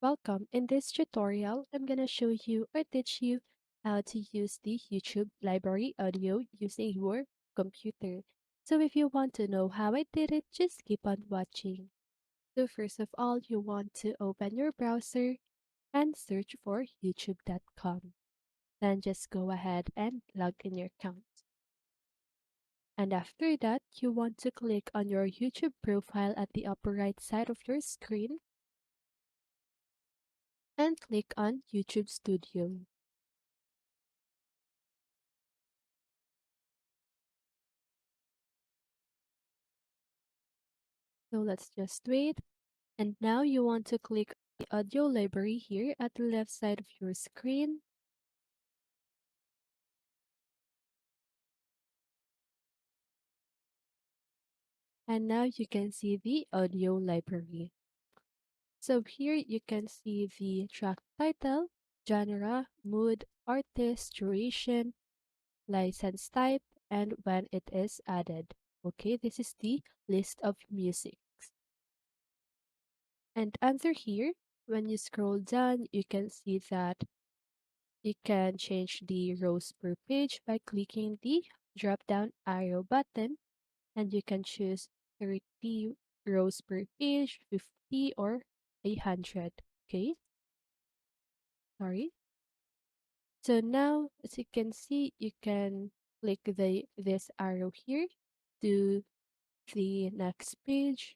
Welcome. In this tutorial, I'm gonna show you or teach you how to use the YouTube library audio using your computer. So if you want to know how I did it, just keep on watching. So first of all, you want to open your browser and search for youtube.com. Then just go ahead and log in your account. And after that, you want to click on your YouTube profile at the upper right side of your screen and click on YouTube Studio. So let's just wait. And now you want to click the audio library here at the left side of your screen. And now you can see the audio library. So here you can see the track title, genre, mood, artist, duration, license type, and when it is added. Okay, this is the list of music. And under here, when you scroll down, you can see that you can change the rows per page by clicking the drop down arrow button, and you can choose 30 rows per page, 50 or 100. Okay, sorry. So now as you can see, you can click this arrow here to the next page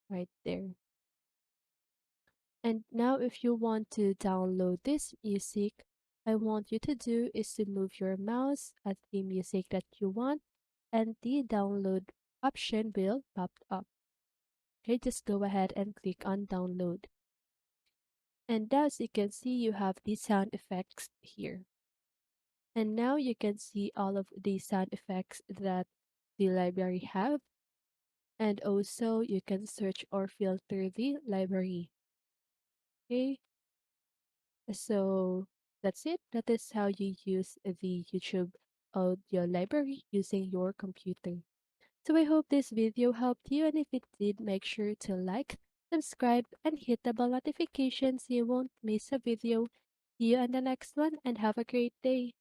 right there. And now if you want to download this music, I want you to do is to move your mouse at the music that you want and the download option will pop up. Okay, just go ahead and click on download. And as you can see, you have the sound effects here. And now you can see all of the sound effects that the library have. And also you can search or filter the library. Okay, so that's it. That is how you use the YouTube audio library using your computer. So I hope this video helped you, and if it did, make sure to like, subscribe, and hit the bell notification so you won't miss a video. See you on the next one and have a great day.